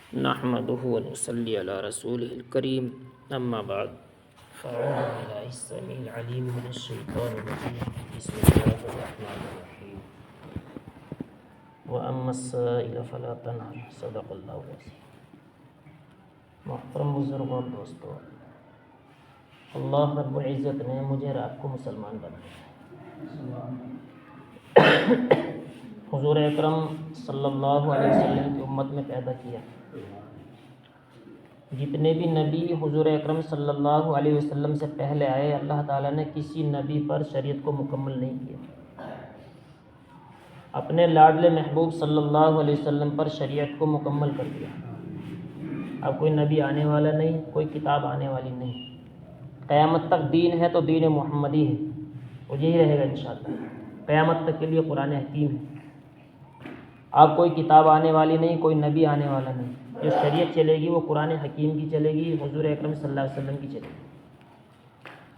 نحمده ونصلي على رسوله الكريم اما بعد فاعوذ بالله السميع العليم من الشيطان الرجيم بسم الله الرحمن الرحيم واما السائل فلا تنهر صدق اللہ العظیم۔ محترم بزرگوں اور دوستوں، اللہ رب العزت نے مجھے اور آپ کو مسلمان بنایا ہے۔ حضور اکرم صلی اللہ علیہ وسلم کی امت میں پیدا کیا۔ جتنے بھی نبی حضور اکرم صلی اللہ علیہ وسلم سے پہلے آئے، اللہ تعالیٰ نے کسی نبی پر شریعت کو مکمل نہیں کیا۔ اپنے لاڈلے محبوب صلی اللہ علیہ وسلم پر شریعت کو مکمل کر دیا۔ اب کوئی نبی آنے والا نہیں، کوئی کتاب آنے والی نہیں۔ قیامت تک دین ہے تو دین محمدی ہے، وہ یہی رہے گا انشاءاللہ۔ قیامت تک کے لیے قرآن حکیم ہے۔ اب کوئی کتاب آنے والی نہیں، کوئی نبی آنے والا نہیں۔ جو شریعت چلے گی وہ قرآن حکیم کی چلے گی، حضور اکرم صلی اللہ علیہ وسلم کی چلے گی۔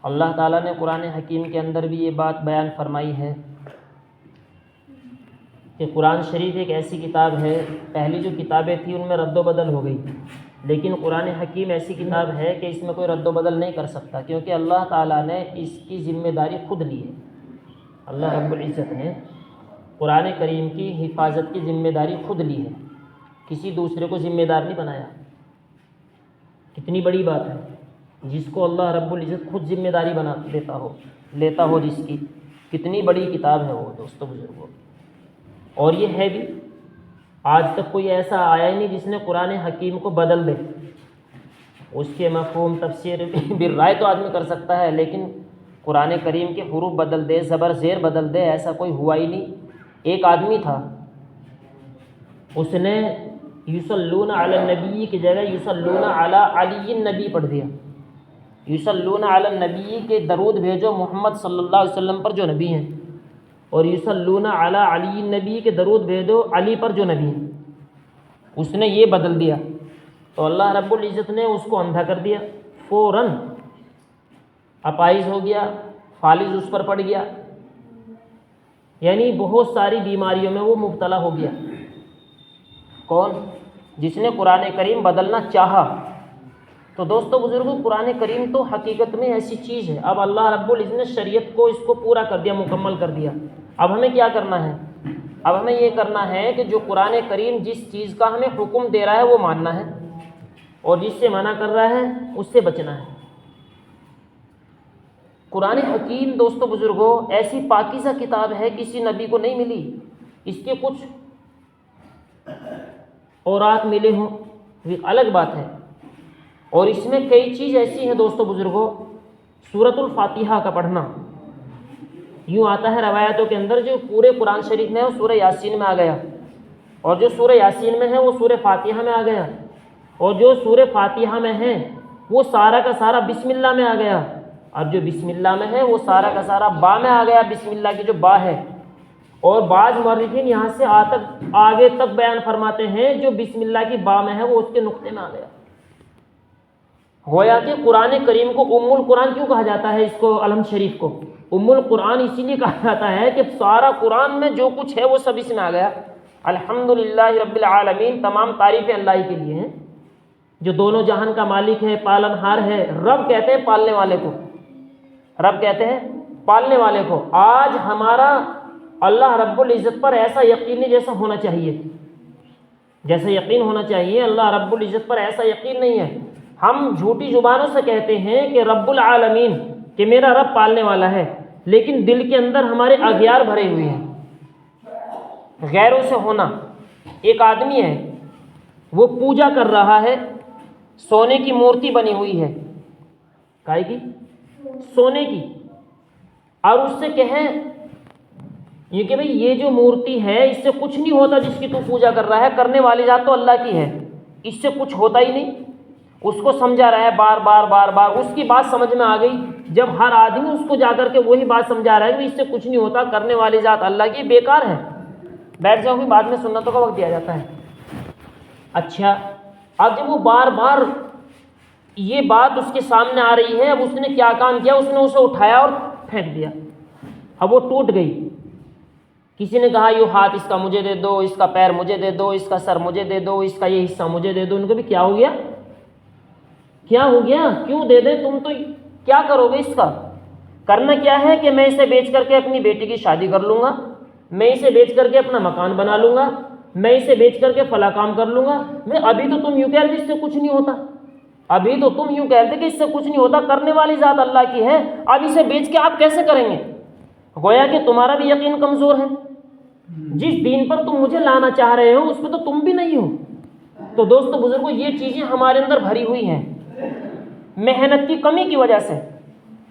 اللہ تعالیٰ نے قرآن حکیم کے اندر بھی یہ بات بیان فرمائی ہے کہ قرآن شریف ایک ایسی کتاب ہے، پہلی جو کتابیں تھیں ان میں رد و بدل ہو گئی، لیکن قرآن حکیم ایسی کتاب ہے کہ اس میں کوئی رد و بدل نہیں کر سکتا، کیونکہ اللہ تعالیٰ نے اس کی ذمہ داری خود لی ہے۔ اللہ رب العزت نے قرآن کریم کی حفاظت کی ذمہ داری خود لی ہے، کسی دوسرے کو ذمہ دار نہیں بنایا۔ کتنی بڑی بات ہے، جس کو اللہ رب العزت خود ذمہ داری بنا لیتا ہو جس کی، کتنی بڑی کتاب ہے وہ دوستو بزرگوں۔ اور یہ ہے بھی، آج تک کوئی ایسا آیا ہی نہیں جس نے قرآن حکیم کو بدل دے۔ اس کے مفہوم تفسیر بالرائے تو آدمی کر سکتا ہے، لیکن قرآن کریم کے حروف بدل دے، زبر زیر بدل دے، ایسا کوئی ہوا ہی نہیں۔ ایک آدمی تھا، اس نے یصلون علی النبی کی جگہ یصلون علی علی النبی پڑھ دیا۔ یصلون علی النبی کے درود بھیجو محمد صلی اللہ علیہ وسلم پر جو نبی ہیں، اور یصلون علی علی النبی کے درود بھیجو علی پر جو نبی ہیں۔ اس نے یہ بدل دیا تو اللہ رب العزت نے اس کو اندھا کر دیا، فوراً اپائز ہو گیا، فالج اس پر پڑ گیا، یعنی بہت ساری بیماریوں میں وہ مبتلا ہو گیا۔ کون؟ جس نے قرآن کریم بدلنا چاہا۔ تو دوستو بزرگوں، قرآن کریم تو حقیقت میں ایسی چیز ہے، اب اللہ رب العزت نے شریعت کو اس کو پورا کر دیا، مکمل کر دیا۔ اب ہمیں کیا کرنا ہے؟ اب ہمیں یہ کرنا ہے کہ جو قرآن کریم جس چیز کا ہمیں حکم دے رہا ہے وہ ماننا ہے، اور جس سے منع کر رہا ہے اس سے بچنا ہے۔ قرآن حکیم دوستو بزرگوں ایسی پاکیزہ کتاب ہے، کسی نبی کو نہیں ملی۔ اس کے کچھ اورات ملے ہوں یہ الگ بات ہے، اور اس میں کئی چیز ایسی ہیں دوستو بزرگوں۔ سورۃ الفاتحہ کا پڑھنا، یوں آتا ہے روایتوں کے اندر، جو پورے قرآن شریف میں ہے وہ سورہ یاسین میں آ گیا، اور جو سورہ یاسین میں ہے وہ سورہ فاتحہ میں آ گیا، اور جو سورہ فاتحہ میں ہے وہ سارا کا سارا بسم اللہ میں آ گیا، اور جو بسم اللہ میں ہے وہ سارا کا سارا با میں آ گیا، بسم اللہ کی جو با ہے۔ اور بعض مورخین یہاں سے آگے تک بیان فرماتے ہیں جو بسم اللہ کی با میں ہے وہ اس کے نقطے میں آ گیا۔ گویا کہ قرآن کریم کو ام القرآن کیوں کہا جاتا ہے؟ اس کو الحمد شریف کو ام القرآن اسی لیے کہا جاتا ہے کہ سارا قرآن میں جو کچھ ہے وہ سب اس میں آ گیا۔ الحمدللہ رب العالمین، تمام تعریفیں اللہ ہی کے لیے ہیں، جو دونوں جہان کا مالک ہے، پالن ہار ہے۔ رب کہتے ہیں پالنے والے کو، رب کہتے ہیں پالنے والے کو۔ آج ہمارا اللہ رب العزت پر ایسا یقین نہیں جیسا ہونا چاہیے، جیسا یقین ہونا چاہیے اللہ رب العزت پر ایسا یقین نہیں ہے۔ ہم جھوٹی زبانوں سے کہتے ہیں کہ رب العالمین، کہ میرا رب پالنے والا ہے، لیکن دل کے اندر ہمارے اغیار بھرے ہوئے ہیں، غیروں سے ہونا۔ ایک آدمی ہے، وہ پوجا کر رہا ہے، سونے کی مورتی بنی ہوئی ہے، کائے کی؟ سونے کی، اور اس سے کہیں یہ کہ بھئی یہ جو مورتی ہے اس سے کچھ نہیں ہوتا جس کی تو پوجا کر رہا ہے، کرنے والی ذات تو اللہ کی ہے، اس سے کچھ ہوتا ہی نہیں۔ اس کو سمجھا رہا ہے بار بار، اس کی بات سمجھ میں آ گئی۔ جب ہر آدمی اس کو جا کر کے وہی بات سمجھا رہا ہے کہ اس سے کچھ نہیں ہوتا، کرنے والی ذات اللہ کی، بیکار ہے، بیٹھ جاؤ، بعد میں سنتوں کا وقت دیا جاتا ہے۔ اچھا، اب جب وہ بار یہ بات اس کے سامنے آ رہی ہے، اب اس نے کیا کام کیا؟ اس نے اسے اٹھایا اور پھینک دیا، اب وہ ٹوٹ گئی۔ کسی نے کہا یہ ہاتھ اس کا مجھے دے دو، اس کا پیر مجھے دے دو، اس کا سر مجھے دے دو، اس کا یہ حصہ مجھے دے دو، ان کو بھی کیا ہو گیا؟ کیا ہو گیا؟ کیوں دے دیں؟ تم تو کیا کرو گے اس کا؟ کرنا کیا ہے کہ میں اسے بیچ کر کے اپنی بیٹی کی شادی کر لوں گا، میں اسے بیچ کر کے اپنا مکان بنا لوں گا، میں اسے بیچ کر کے فلاں کام کر لوں گا۔ میں ابھی تو تم یوں کہہ رہے تھے اس سے کچھ نہیں ہوتا، ابھی تو تم یوں کہتے کہ اس سے کچھ نہیں ہوتا، کرنے والی ذات اللہ کی ہے، اب اسے بیچ کے آپ کیسے کریں گے؟ گویا کہ تمہارا بھی یقین کمزور ہے، جس دین پر تم مجھے لانا چاہ رہے ہو اس پہ تو تم بھی نہیں ہو۔ تو دوستو بزرگوں، یہ چیزیں ہمارے اندر بھری ہوئی ہیں محنت کی کمی کی وجہ سے۔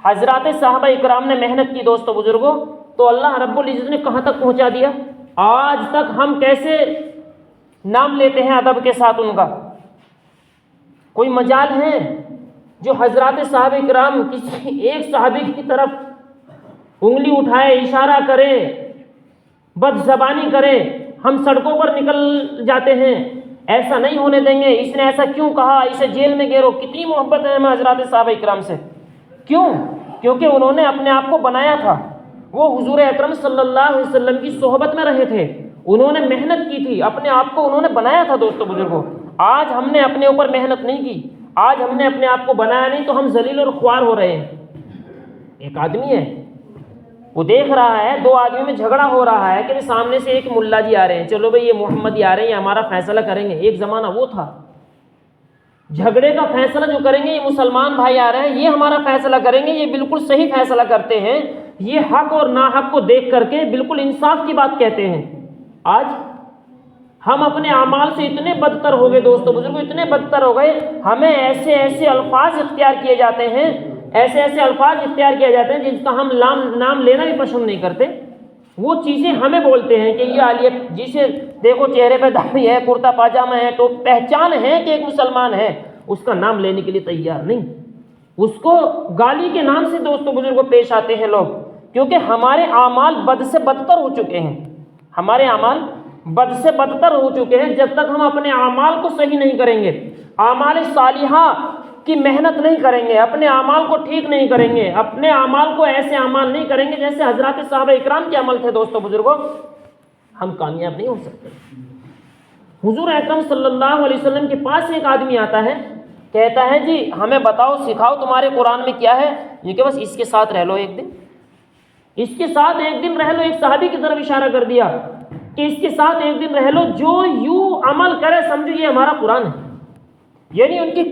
حضرات صحابہ اکرام نے محنت کی دوستو بزرگوں، تو اللہ رب العزت نے کہاں تک پہنچا دیا۔ آج تک ہم کیسے نام لیتے ہیں ادب کے ساتھ ان کا؟ کوئی مجال ہے جو حضرات صحابہ اکرام کسی ایک صحابی کی طرف انگلی اٹھائے، اشارہ کرے، بد زبانی کرے، ہم سڑکوں پر نکل جاتے ہیں؟ ایسا نہیں ہونے دیں گے۔ اس نے ایسا کیوں کہا، اسے جیل میں گیرو۔ کتنی محبت ہے ہمیں حضرات صحابہ اکرام سے، کیوں؟ کیونکہ انہوں نے اپنے آپ کو بنایا تھا، وہ حضور اکرم صلی اللہ علیہ وسلم کی صحبت میں رہے تھے، انہوں نے محنت کی تھی، اپنے آپ کو انہوں نے بنایا تھا۔ دوستو بزرگوں، آج ہم نے اپنے اوپر محنت نہیں کی، آج ہم نے اپنے آپ کو بنایا نہیں، تو ہم ذلیل اور خوار ہو رہے ہیں۔ ایک آدمی ہے، وہ دیکھ رہا ہے دو آدمیوں میں جھگڑا ہو رہا ہے کہ سامنے سے ایک ملا جی آ رہے ہیں، چلو بھئی یہ محمدی آ رہے ہیں، یہ ہمارا فیصلہ کریں گے۔ ایک زمانہ وہ تھا، جھگڑے کا فیصلہ جو کریں گے یہ مسلمان بھائی آ رہے ہیں، یہ ہمارا فیصلہ کریں گے، یہ بالکل صحیح فیصلہ کرتے ہیں، یہ حق اور ناحق کو دیکھ کر کے بالکل انصاف کی بات کہتے ہیں۔ آج ہم اپنے اعمال سے اتنے بدتر ہو گئے دوستو بزرگوں، اتنے بدتر ہو گئے، ہمیں ایسے ایسے الفاظ اختیار کیے جاتے ہیں، ایسے ایسے الفاظ اختیار کیے جاتے ہیں جن کا ہم نام لینا بھی پسند نہیں کرتے۔ وہ چیزیں ہمیں بولتے ہیں کہ یہ عالیہ، جسے دیکھو چہرے پہ داڑھی ہے، کرتا پاجامہ ہے، تو پہچان ہے کہ ایک مسلمان ہے، اس کا نام لینے کے لیے تیار نہیں، اس کو گالی کے نام سے دوستو بزرگوں پیش آتے ہیں لوگ، کیونکہ ہمارے اعمال بد سے بدتر ہو چکے ہیں، ہمارے اعمال بد سے بدتر ہو چکے ہیں۔ جب تک ہم اپنے اعمال کو صحیح نہیں کریں گے، اعمال صالحہ کی محنت نہیں کریں گے، اپنے اعمال کو ٹھیک نہیں کریں گے، اپنے اعمال کو ایسے اعمال نہیں کریں گے جیسے حضرات صحابہ اکرام کے عمل تھے دوستو بزرگوں، ہم کامیاب نہیں ہو سکتے۔ حضور اکرم صلی اللہ علیہ وسلم کے پاس ایک آدمی آتا ہے، کہتا ہے جی ہمیں بتاؤ، سکھاؤ تمہارے قرآن میں کیا ہے؟ یہ کہ بس اس کے ساتھ رہ لو ایک دن، اس کے ساتھ ایک دن رہ لو۔ ایک صحابی کی طرف اشارہ کر دیا کہ اس کے ساتھ ایک دن رہ لو، جو یوں عمل کرے سمجھو یہ ہمارا قرآن ہے۔ یعنی ان کی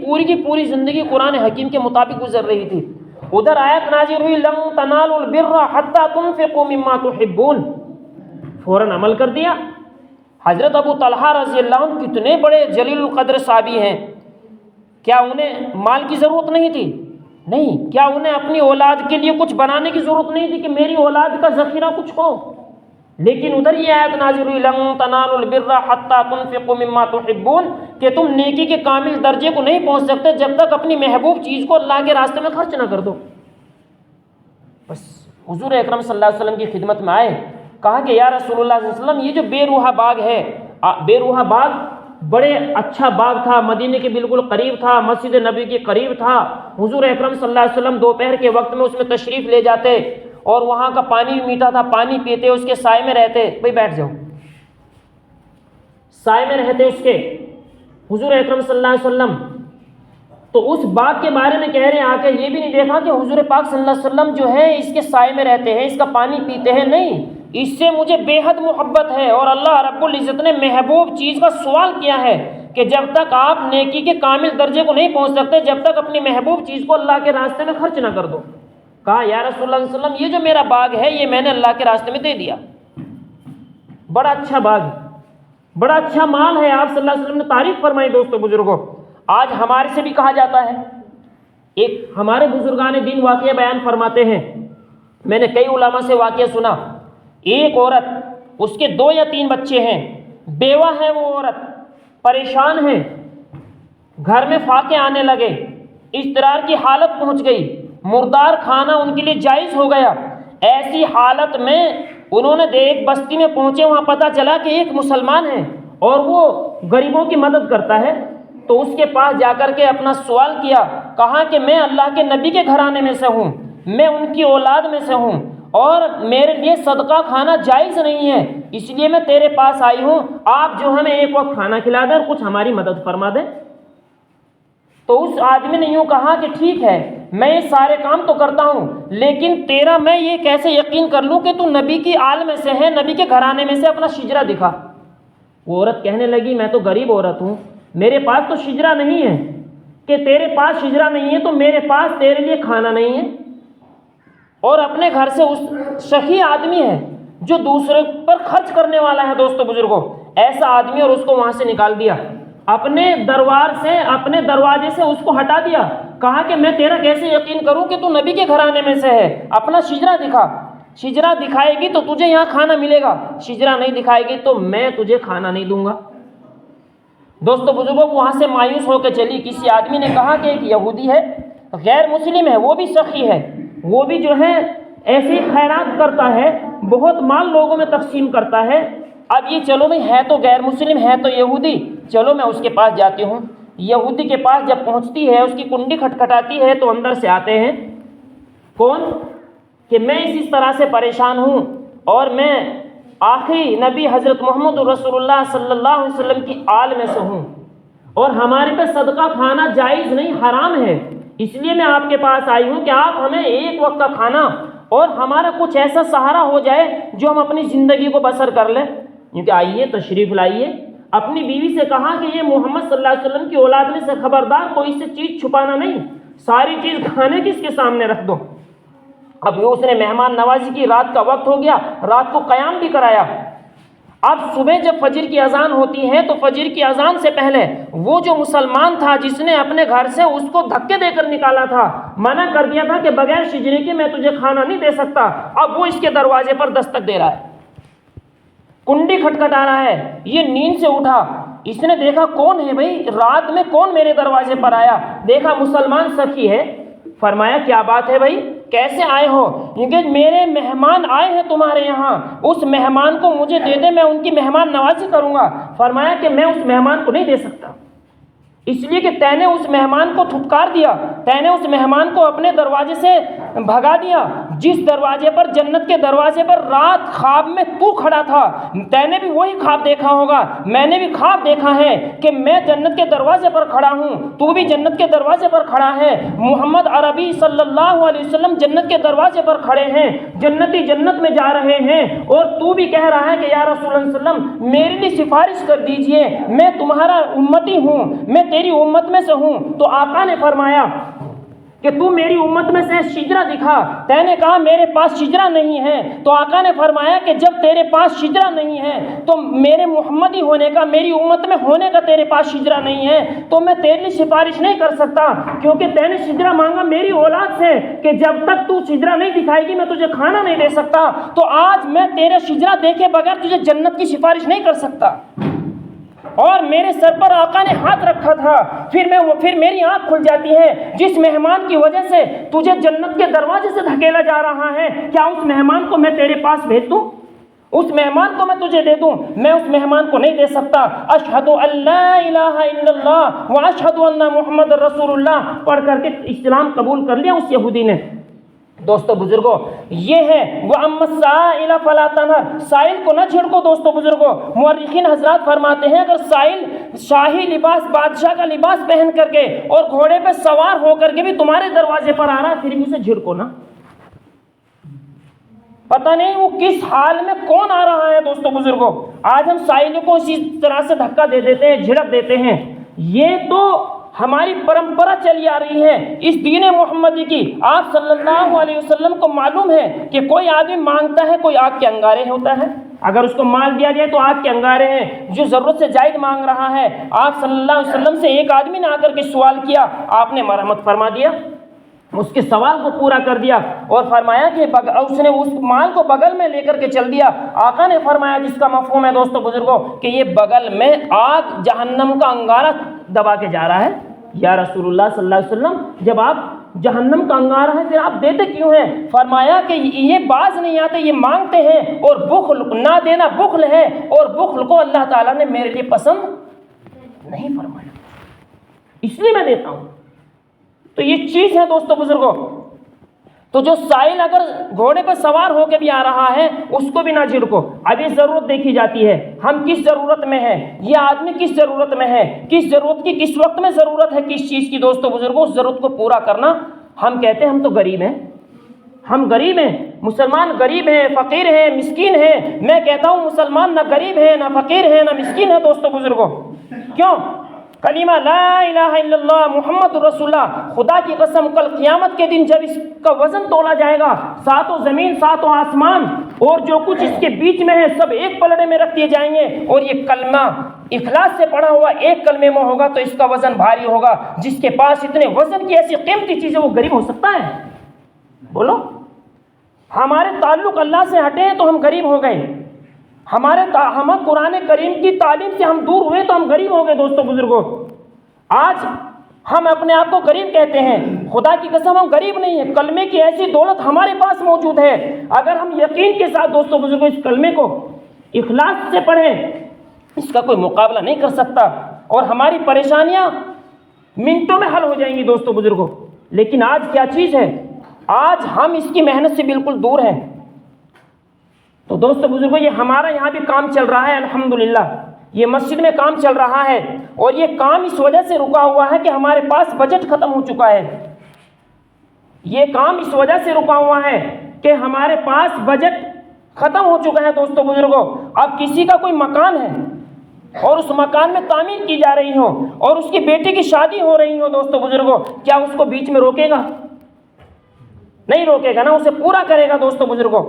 پوری زندگی قرآن حکیم کے مطابق گزر رہی تھی۔ ادھر آیت نازل ہوئی لن تنالوا البر حتى تنفقوا مما تحبون، فوراً عمل کر دیا۔ حضرت ابو طلحہ رضی اللہ عنہ کتنے بڑے جلیل القدر صحابی ہیں، کیا انہیں مال کی ضرورت نہیں تھی؟ نہیں۔ کیا انہیں اپنی اولاد کے لیے کچھ بنانے کی ضرورت نہیں تھی کہ میری اولاد کا ذخیرہ کچھ ہو؟ لیکن ادھر یہ آیت نازل ہوئی لن تنالوا البر حتى تنفقوا مما تحبون، کہ تم نیکی کے کامل درجے کو نہیں پہنچ سکتے جب تک اپنی محبوب چیز کو اللہ کے راستے میں خرچ نہ کر دو۔ بس حضور اکرم صلی اللہ علیہ وسلم کی خدمت میں آئے، کہا کہ یا رسول اللہ صلی اللہ علیہ وسلم، یہ جو بے روحہ باغ ہے، بے روحہ باغ بڑے اچھا باغ تھا، مدینے کے بالکل قریب تھا، مسجد نبی کے قریب تھا۔ حضور اکرم صلی اللہ علیہ وسلم دوپہر کے وقت میں اس میں تشریف لے جاتے، اور وہاں کا پانی بھی میٹھا تھا، پانی پیتے، اس کے سائے میں رہتے۔ بھئی بیٹھ جاؤ، سائے میں رہتے اس کے حضور اکرم صلی اللہ علیہ وسلم۔ تو اس باغ کے بارے میں کہہ رہے ہیں آ کے، یہ بھی نہیں دیکھا کہ حضور پاک صلی اللہ علیہ وسلم جو ہے اس کے سائے میں رہتے ہیں، اس کا پانی پیتے ہیں، نہیں، اس سے مجھے بے حد محبت ہے۔ اور اللہ رب العزت نے محبوب چیز کا سوال کیا ہے کہ جب تک آپ نیکی کے کامل درجے کو نہیں پہنچ سکتے، جب تک اپنی محبوب چیز کو اللہ کے راستے میں خرچ نہ کر دو۔ کہا یا رسول اللہ صلی اللہ علیہ وسلم، یہ جو میرا باغ ہے یہ میں نے اللہ کے راستے میں دے دیا، بڑا اچھا باغ ہے، بڑا اچھا مال ہے۔ آپ صلی اللہ علیہ وسلم نے تعریف فرمائی دوستو بزرگوں۔ آج ہمارے سے بھی کہا جاتا ہے، ایک ہمارے بزرگان دین واقعہ بیان فرماتے ہیں، میں نے کئی علماء سے واقعہ سنا، ایک عورت، اس کے 2 یا 3 بچے ہیں، بیوہ ہے وہ عورت، پریشان ہے، گھر میں فاقے آنے لگے، اضطرار کی حالت پہنچ گئی، مردار کھانا ان کے لیے جائز ہو گیا۔ ایسی حالت میں انہوں نے ایک بستی میں پہنچے، وہاں پتہ چلا کہ ایک مسلمان ہے اور وہ غریبوں کی مدد کرتا ہے۔ تو اس کے پاس جا کر کے اپنا سوال کیا، کہا کہ میں اللہ کے نبی کے گھرانے میں سے ہوں، میں ان کی اولاد میں سے ہوں، اور میرے لیے صدقہ کھانا جائز نہیں ہے، اس لیے میں تیرے پاس آئی ہوں، آپ جو ہمیں ایک وقت کھانا کھلا دیں اور کچھ ہماری مدد فرما دیں۔ تو اس آدمی نے یوں کہا کہ ٹھیک ہے، میں یہ سارے کام تو کرتا ہوں، لیکن تیرا میں یہ کیسے یقین کر لوں کہ تو نبی کی آل میں سے ہے، نبی کے گھرانے میں سے، اپنا شجرہ دکھا۔ وہ عورت کہنے لگی میں تو غریب عورت ہوں، میرے پاس تو شجرہ نہیں ہے۔ کہ تیرے پاس شجرہ نہیں ہے تو میرے پاس تیرے لیے کھانا نہیں ہے، اور اپنے گھر سے اس شقی آدمی ہے جو دوسرے پر خرچ کرنے والا ہے دوستو بزرگوں، ایسا آدمی، اور اس کو وہاں سے نکال دیا، اپنے دروازے سے اس کو ہٹا دیا، کہا کہ میں تیرا کیسے یقین کروں کہ تو نبی کے گھرانے میں سے ہے، اپنا شجرہ دکھا، شجرہ دکھائے گی تو تجھے یہاں کھانا ملے گا، شجرہ نہیں دکھائے گی تو میں تجھے کھانا نہیں دوں گا۔ دوستو بزرگوں، وہاں سے مایوس ہو کے چلی۔ کسی آدمی نے کہا کہ ایک یہودی ہے، غیر مسلم ہے، وہ بھی سخی ہے، وہ بھی جو ہے ایسی خیرات کرتا ہے، بہت مال لوگوں میں تقسیم کرتا ہے، اب یہ چلو بھائی ہے تو غیر مسلم، ہے تو یہودی، چلو میں اس کے پاس جاتی ہوں۔ یہودی کے پاس جب پہنچتی ہے، اس کی کنڈی کھٹکھٹاتی ہے تو اندر سے آتے ہیں کون؟ کہ میں اس طرح سے پریشان ہوں، اور میں آخری نبی حضرت محمد رسول اللہ صلی اللہ علیہ وسلم کی آل میں سے ہوں، اور ہمارے پہ صدقہ کھانا جائز نہیں، حرام ہے، اس لیے میں آپ کے پاس آئی ہوں کہ آپ ہمیں ایک وقت کا کھانا اور ہمارا کچھ ایسا سہارا ہو جائے جو ہم اپنی زندگی کو بسر کر لیں۔ کیونکہ آئیے تشریف لائیے، اپنی بیوی سے کہا کہ یہ محمد صلی اللہ علیہ وسلم کی اولاد میں سے خبردار کوئی سے چیز چھپانا نہیں، ساری چیز کھانے کی اس کے سامنے رکھ دو۔ اب یہ اس نے مہمان نوازی کی، رات کا وقت ہو گیا، رات کو قیام بھی کرایا۔ اب صبح جب فجر کی اذان ہوتی ہے تو فجر کی اذان سے پہلے وہ جو مسلمان تھا جس نے اپنے گھر سے اس کو دھکے دے کر نکالا تھا، منع کر دیا تھا کہ بغیر شجرے کے میں تجھے کھانا نہیں دے سکتا، اب وہ اس کے دروازے پر دستک دے رہا ہے، کنڈی کھٹکھٹا رہا ہے۔ یہ نیند سے اٹھا، اس نے دیکھا کون ہے بھائی، رات میں کون میرے دروازے پر آیا، دیکھا مسلمان سخی ہے۔ فرمایا کیا بات ہے بھائی، کیسے آئے ہو؟ کیونکہ میرے مہمان آئے ہیں تمہارے یہاں، اس مہمان کو مجھے دے دے، میں ان کی مہمان نوازی کروں گا۔ فرمایا کہ میں اس مہمان کو نہیں دے سکتا، اس لیے کہ تے نے اس مہمان کو دھتکار دیا، تے نے اس مہمان کو اپنے دروازے سے بھگا دیا، جس دروازے پر، جنت کے دروازے پر رات خواب میں تو کھڑا تھا، تے نے بھی وہی خواب دیکھا ہوگا، میں نے بھی خواب دیکھا ہے کہ میں جنت کے دروازے پر کھڑا ہوں، تو بھی جنت کے دروازے پر کھڑا ہے، محمد عربی صلی اللہ علیہ وسلم جنت کے دروازے پر کھڑے ہیں، جنتی جنت میں جا رہے ہیں، اور تو بھی کہہ رہا ہے کہ یا رسول اللہ صلی اللہ علیہ وسلم میرے لیے سفارش کر دیجئے، میں تمہارا امتی ہوں، میں تیری امت میں سے ہوں۔ تو آقا نے فرمایا کہ تو میری امت میں سے شجرہ دکھا، تے نے کہا میرے پاس شجرہ نہیں ہے، تو آقا نے فرمایا کہ جب تیرے پاس شجرہ نہیں ہے تو میرے محمدی ہونے کا، میری امت میں ہونے کا تیرے پاس شجرہ نہیں ہے، تو میں تیرے لیے سفارش نہیں کر سکتا، کیونکہ تے نے شجرہ مانگا میری اولاد سے کہ جب تک تو شجرہ نہیں دکھائے گی میں تجھے کھانا نہیں دے سکتا، تو آج میں تیرے شجرہ دیکھے بغیر تجھے جنت کی سفارش نہیں کر سکتا۔ اور میرے سر پر آقا نے ہاتھ رکھا تھا، پھر میری آنکھ کھل جاتی ہے، جس مہمان کی وجہ سے تجھے جنت کے دروازے سے دھکیلا جا رہا ہے، کیا اس مہمان کو میں تیرے پاس بھیج دوں، اس مہمان کو میں تجھے دے دوں؟ میں اس مہمان کو نہیں دے سکتا۔ اشہد ان لا الہ الا اللہ واشہد ان محمد رسول اللہ پڑھ کر کے اسلام قبول کر لیا اس یہودی نے۔ دوستو بزرگوں، یہ ہے وَأَمَّا السَّائِلَ فَلَا تَنْهَرْ، سائل کو نہ چھڑکو۔ دوستو بزرگوں، مورخین حضرات فرماتے ہیں اگر سائل شاہی لباس، بادشاہ کا لباس پہن کر کے اور گھوڑے پہ سوار ہو کر کے بھی تمہارے دروازے پر آ رہا ہے، پھر بھی اسے جھڑکو نا، پتہ نہیں وہ کس حال میں کون آ رہا ہے۔ دوستو بزرگوں، آج ہم سائل کو اسی طرح سے دھکا دے دیتے ہیں، جھڑک دیتے ہیں، یہ تو ہماری پرمپرا چلی آ رہی ہے اس دین محمدی کی۔ آپ صلی اللہ علیہ وسلم کو معلوم ہے کہ کوئی آدمی مانگتا ہے، کوئی آگ کے انگارے ہوتا ہے، اگر اس کو مال دیا جائے تو آگ کے انگارے ہیں، جو ضرورت سے زائد مانگ رہا ہے۔ آپ صلی اللہ علیہ وسلم سے ایک آدمی نے آ کر کے سوال کیا، آپ نے مرحمت فرما دیا، اس کے سوال کو پورا کر دیا، اور فرمایا کہ اس نے اس مال کو بغل میں لے کر کے چل دیا۔ آقا نے فرمایا، جس کا مفہوم ہے دوستو بزرگوں کہ یہ بغل میں آگ جہنم کا انگارہ دبا کے جا رہا ہے۔ یا رسول اللہ صلی اللہ علیہ وسلم، جب آپ جہنم کا انگارہ ہے پھر آپ دیتے کیوں ہیں؟ فرمایا کہ یہ باز نہیں آتے، یہ مانگتے ہیں، اور بخل نہ دینا بخل ہے، اور بخل کو اللہ تعالیٰ نے میرے لیے پسند نہیں فرمایا، اس لیے میں دیتا ہوں۔ تو یہ چیز ہے دوستو بزرگوں، تو جو سائل اگر گھوڑے پر سوار ہو کے بھی آ رہا ہے اس کو بھی نہ جھڑکو. ابھی ضرورت دیکھی جاتی ہے, ہم کس ضرورت میں ہیں, یہ آدمی کس ضرورت میں ہے, کس ضرورت کی کس وقت میں ضرورت ہے کس چیز کی. دوستو بزرگوں, اس ضرورت کو پورا کرنا. ہم کہتے ہیں ہم تو غریب ہیں, ہم غریب ہیں, مسلمان غریب ہیں, فقیر ہیں, مسکین ہیں. میں کہتا ہوں مسلمان نہ غریب ہے, نہ فقیر ہے, نہ مسکین ہے. دوستو بزرگوں, کیوں؟ کلمہ لا الہ الا اللہ محمد رسول اللہ, خدا کی قسم کل قیامت کے دن جب اس کا وزن تولا جائے گا, ساتوں زمین ساتوں آسمان اور جو کچھ اس کے بیچ میں ہے سب ایک پلڑے میں رکھ دیے جائیں گے, اور یہ کلمہ اخلاص سے پڑھا ہوا ایک کلمے میں ہوگا تو اس کا وزن بھاری ہوگا. جس کے پاس اتنے وزن کی ایسی قیمتی چیز ہے وہ غریب ہو سکتا ہے؟ بولو. ہمارے تعلق اللہ سے ہٹے ہیں تو ہم غریب ہو گئے, ہم قرآن کریم کی تعلیم سے ہم دور ہوئے تو ہم غریب ہو گئے. دوستو بزرگوں, آج ہم اپنے آپ کو غریب کہتے ہیں, خدا کی قسم ہم غریب نہیں ہیں. کلمے کی ایسی دولت ہمارے پاس موجود ہے, اگر ہم یقین کے ساتھ دوستو بزرگوں اس کلمے کو اخلاص سے پڑھیں, اس کا کوئی مقابلہ نہیں کر سکتا, اور ہماری پریشانیاں منٹوں میں حل ہو جائیں گی. دوستو بزرگوں, لیکن آج کیا چیز ہے, آج ہم اس کی محنت سے بالکل دور ہیں. تو دوستو بزرگوں, یہ ہمارا یہاں بھی کام چل رہا ہے الحمدللہ, یہ مسجد میں کام چل رہا ہے, اور یہ کام اس وجہ سے رکا ہوا ہے کہ ہمارے پاس بجٹ ختم ہو چکا ہے. یہ کام اس وجہ سے رکا ہوا ہے کہ ہمارے پاس بجٹ ختم ہو چکا ہے. دوستو بزرگوں, اب کسی کا کوئی مکان ہے اور اس مکان میں تعمیر کی جا رہی ہو اور اس کی بیٹی کی شادی ہو رہی ہو, دوستو بزرگوں, کیا اس کو بیچ میں روکے گا؟ نہیں روکے گا نا, اسے پورا کرے گا. دوستو بزرگوں,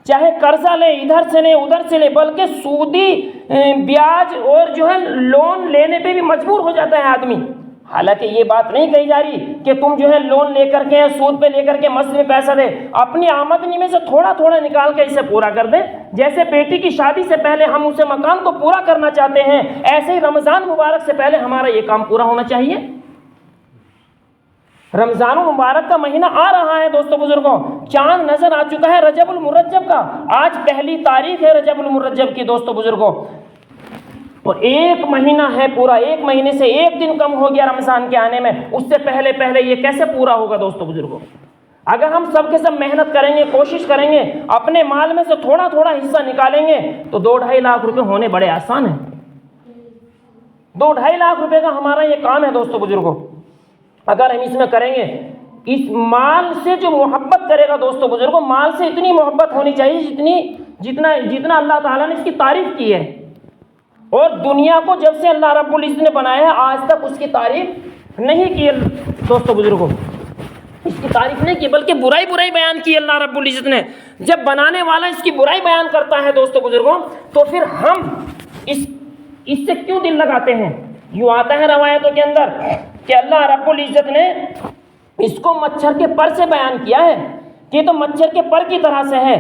چاہے قرضہ لے, ادھر سے لے ادھر سے لے, بلکہ سودی بیاج اور جو ہے لون لینے پہ بھی مجبور ہو جاتا ہے آدمی. حالانکہ یہ بات نہیں کہی جا رہی کہ تم جو ہے لون لے کر کے سود پہ لے کر کے مسجد میں پیسہ دے, اپنی آمدنی میں سے تھوڑا تھوڑا نکال کے اسے پورا کر دے. جیسے بیٹی کی شادی سے پہلے ہم اسے مکان کو پورا کرنا چاہتے ہیں, ایسے ہی رمضان مبارک سے پہلے ہمارا یہ کام پورا ہونا چاہیے. رمضان المبارک کا مہینہ آ رہا ہے. دوستو بزرگوں, چاند نظر آ چکا ہے رجب المرجب کا, آج پہلی تاریخ ہے رجب المرجب کی. دوستو بزرگوں, اور ایک مہینہ ہے پورا, ایک مہینے سے ایک دن کم ہو گیا رمضان کے آنے میں. اس سے پہلے پہلے یہ کیسے پورا ہوگا؟ دوستو بزرگوں, اگر ہم سب کے سب محنت کریں گے, کوشش کریں گے, اپنے مال میں سے تھوڑا تھوڑا حصہ نکالیں گے تو 2-2.5 لاکھ روپے ہونے بڑے آسان ہیں. 2-2.5 لاکھ روپے کا ہمارا یہ کام ہے. دوستو بزرگوں, اگر ہم اس میں کریں گے, اس مال سے جو محبت کرے گا, دوستو بزرگوں, مال سے اتنی محبت ہونی چاہیے جتنا اللہ تعالیٰ نے اس کی تعریف کی ہے. اور دنیا کو جب سے اللہ رب العزت نے بنایا ہے آج تک اس کی تعریف نہیں کی. دوستو بزرگوں, اس کی تعریف نہیں کی بلکہ برائی بیان کی اللہ رب العزت نے. جب بنانے والا اس کی برائی بیان کرتا ہے دوستو بزرگوں, تو پھر ہم اس سے کیوں دل لگاتے ہیں؟ یوں آتا ہے روایتوں کے اندر کہ اللہ رب العزت نے اس کو مچھر کے پر سے بیان کیا ہے کہ تو مچھر کے پر کی طرح سے ہے.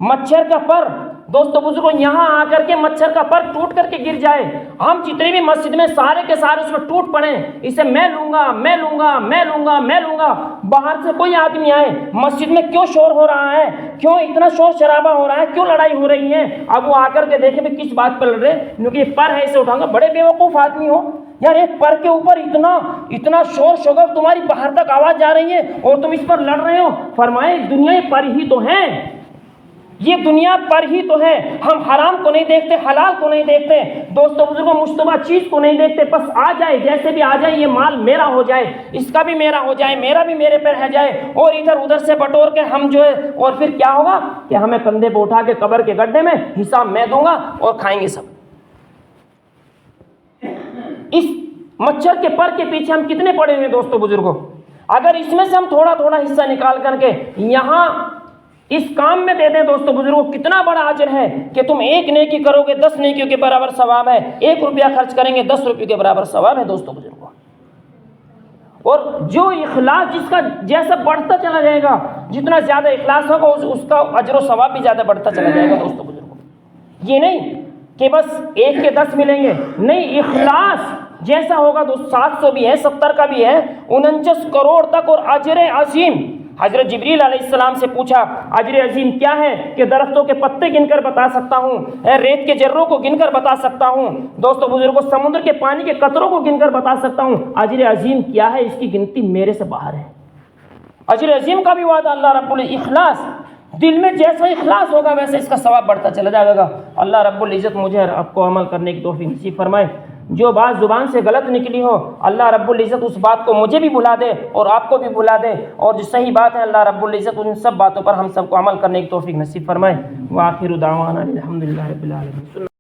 مچھر کا پر, دوستو بزرگوں, یہاں آ کر کے مچھر کا پر ٹوٹ کر کے گر جائے, ہم جتنے بھی مسجد میں سارے کے سارے اس میں ٹوٹ پڑیں, اسے میں لوں گا میں لوں گا میں لوں گا میں لوں گا. باہر سے کوئی آدمی آئے, مسجد میں کیوں شور ہو رہا ہے, کیوں اتنا شور شرابہ ہو رہا ہے, کیوں لڑائی ہو رہی ہے, اب وہ آ کر کے دیکھیں بھی کس بات پر لڑ رہے, کیونکہ یہ پر ہے اسے اٹھاؤں گا. بڑے بیوقوف آدمی ہو یار, ایک پر کے اوپر اتنا شور شغب, تمہاری باہر تک آواز جا رہی ہے اور تم اس پر لڑ رہے ہو. فرمائے دنیا پر ہی تو ہے, یہ دنیا پر ہی تو ہے. ہم حرام کو نہیں دیکھتے, حلال کو نہیں دیکھتے, دوستو بزرگوں, مشتبہ چیز کو نہیں دیکھتے. بس آ جائے, جیسے بھی آ جائے, یہ مال میرا ہو جائے, اس کا بھی میرا ہو جائے, میرا بھی میرے پہ رہ جائے, اور ادھر ادھر سے بٹور کے ہم جو ہے, اور پھر کیا ہوگا کہ ہمیں کندھے پہ اٹھا کے قبر کے گڈھے میں حساب میں دوں گا اور کھائیں گے سب. اس مچھر کے پر کے پیچھے ہم کتنے پڑے ہوئے دوستو بزرگوں. اگر اس میں سے ہم تھوڑا تھوڑا حصہ نکال کر کے یہاں اس کام میں دے دیں دوستو بزرگوں, کتنا بڑا اجر ہے کہ تم 1 نیکی کرو گے 10 نیکیوں کے برابر ثواب ہے, 1 روپیہ خرچ کریں گے 10 روپے کے برابر ثواب ہے. دوستو بزرگوں, اور جو اخلاص جس کا جیسا بڑھتا چلا جائے گا, جتنا زیادہ اخلاص ہوگا اس کا اجر و ثواب بھی زیادہ بڑھتا چلا جائے گا. دوستو بزرگوں, یہ نہیں کہ بس 1 کے 10 ملیں گے, نہیں, اخلاص جیسا ہوگا تو 700 بھی ہے, 70 کا بھی ہے, 49 کروڑ تک. اور اجر عظیم, حضرت جبریل علیہ السلام سے پوچھا اجر عظیم کیا ہے, کہ درختوں کے پتے گن کر بتا سکتا ہوں, ریت کے جروں کو گن کر بتا سکتا ہوں, دوستو بزرگوں, سمندر کے پانی کے قطروں کو گن کر بتا سکتا ہوں. اجر عظیم کیا ہے, اس کی گنتی میرے سے باہر ہے. اجر عظیم کا بھی وعدہ اللہ رب الاخلاص، دل میں جیسا اخلاص ہوگا ویسے اس کا ثواب بڑھتا چلا جائے گا۔ اللہ رب العزت مجھے اور آپ کو عمل کرنے کی توفیق نصیب فرمائے۔ جو بات زبان سے غلط نکلی ہو اللہ رب العزت اس بات کو مجھے بھی بھلا دے اور آپ کو بھی بھلا دے، اور جو صحیح بات ہے اللہ رب العزت ان سب باتوں پر ہم سب کو عمل کرنے کی توفیق نصیب فرمائے۔ وآخر دعوانا الحمدللہ رب العالمین۔